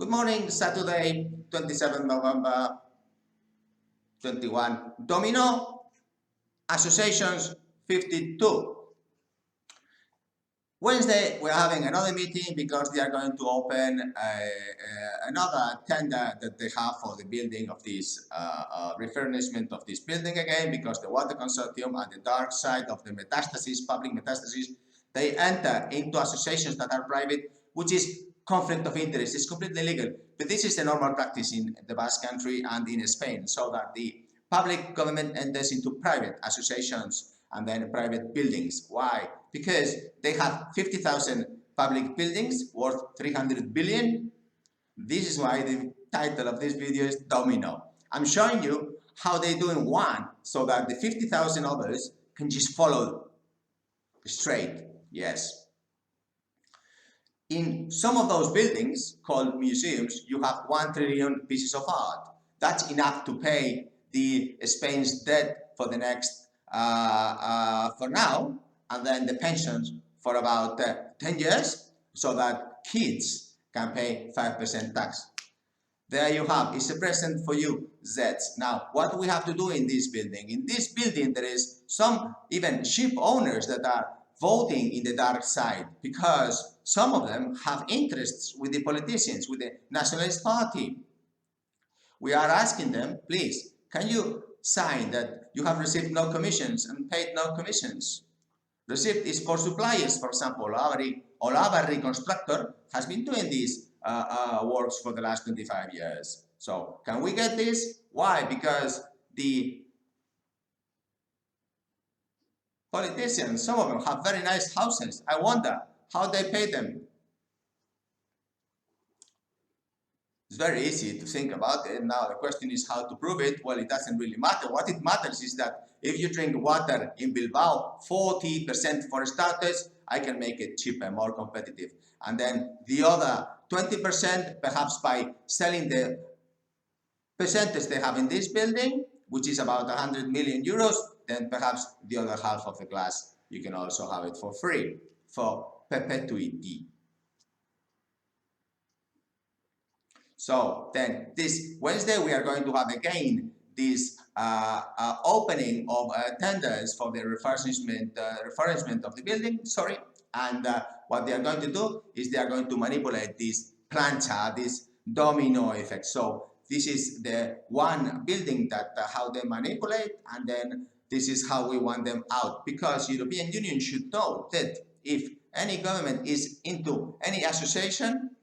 Good morning, Saturday, 27 November 21. Domino Associations 52. Wednesday, we're having another meeting because they are going to open another tender that they have for the building of this refurbishment of this building again, because the water consortium and the dark side of the metastasis, public metastasis, they enter into associations that are private, which is conflict of interest. It's completely legal, but this is the normal practice in the Basque Country and in Spain, so that the public government enters into private associations and then private buildings. Why? Because they have 50,000 public buildings worth 300 billion. This is why the title of this video is Domino. I'm showing you how they do in one, so that the 50,000 others can just follow straight. Yes. In some of those buildings called museums, you have 1 trillion pieces of art. That's enough to pay the Spain's debt for the next for now, and then the pensions for about 10 years, so that kids can pay 5% tax. There you have, it's a present for you, Zeds. Now, what we have to do in this building? In this building, there is some even ship owners that are voting in the dark side, because some of them have interests with the politicians, with the Nationalist Party. We are asking them, please, can you sign that you have received no commissions and paid no commissions? Receipt is for suppliers, for example. Olavarri Constructor has been doing these works for the last 25 years. So can we get this? Why? Because the politicians, some of them have very nice houses. I wonder how they pay them. It's very easy to think about it. Now the question is how to prove it. Well, it doesn't really matter. What it matters is that if you drink water in Bilbao, 40% for starters, I can make it cheaper, more competitive. And then the other 20%, perhaps by selling the percentage they have in this building, which is about 100 million euros, then perhaps the other half of the glass, you can also have it for free, for perpetuity. So then this Wednesday we are going to have again this opening of tenders for the refurbishment of the building, and what they are going to do is they are going to manipulate this plancha, this domino effect. So this is the one building that how they manipulate, and then this is how we want them out, because European Union should know that if any government is into any association,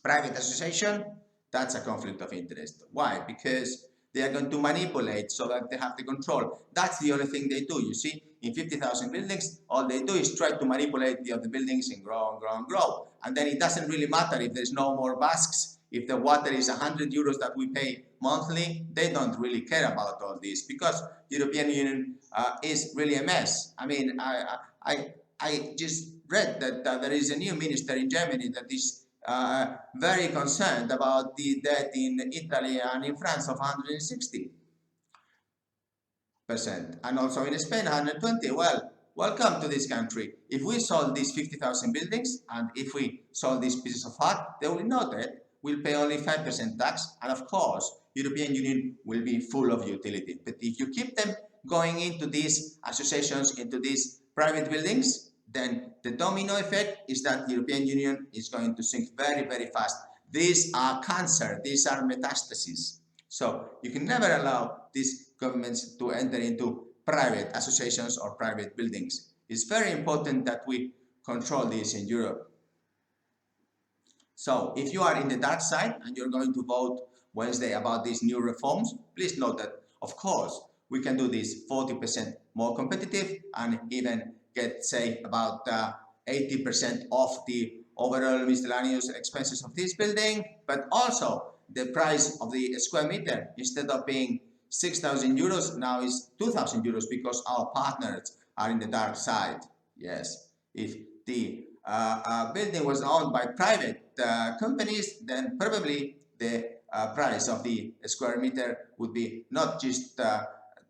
private association, that's a conflict of interest. Why? Because they are going to manipulate so that they have the control. That's the only thing they do. You see, in 50,000 buildings, all they do is try to manipulate the other buildings and grow and grow and grow. And then it doesn't really matter if there's no more Basques, if the water is 100 euros that we pay monthly, they don't really care about all this, because European Union is really a mess. I mean, I just read that there is a new minister in Germany that is very concerned about the debt in Italy and in France of 160%, and also in Spain 120. Well, welcome to this country. If we sold these 50,000 buildings, and if we sold these pieces of art, they will know that we'll pay only 5% tax, and of course European Union will be full of utility. But if you keep them going into these associations, into these private buildings, then the domino effect is that the European Union is going to sink very, very fast. These are cancer, these are metastases. So you can never allow these governments to enter into private associations or private buildings. It's very important that we control this in Europe. So if you are in the dark side and you're going to vote Wednesday about these new reforms, please note that, of course, we can do this 40% more competitive and even get, say, about 80% off the overall miscellaneous expenses of this building, but also the price of the square meter, instead of being 6,000 euros, now is 2,000 euros, because our partners are in the dark side. Yes, if the building was owned by private companies, then probably the price of the square meter would be not just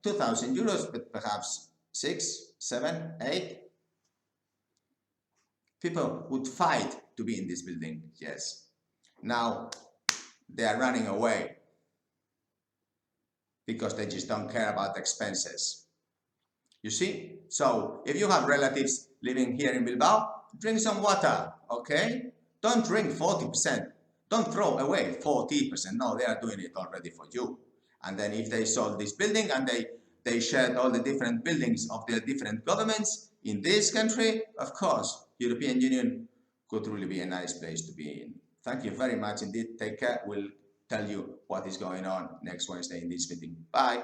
2,000 euros, but perhaps 6, 7, 8. People would fight to be in this building, yes. Now they are running away because they just don't care about expenses. You see? So if you have relatives living here in Bilbao, drink some water, okay? Don't drink 40%. Don't throw away 40%. No, they are doing it already for you. And then if they sold this building and they shared all the different buildings of the different governments in this country, of course, European Union could really be a nice place to be in. Thank you very much indeed. Take care. We'll tell you what is going on next Wednesday in this meeting. Bye.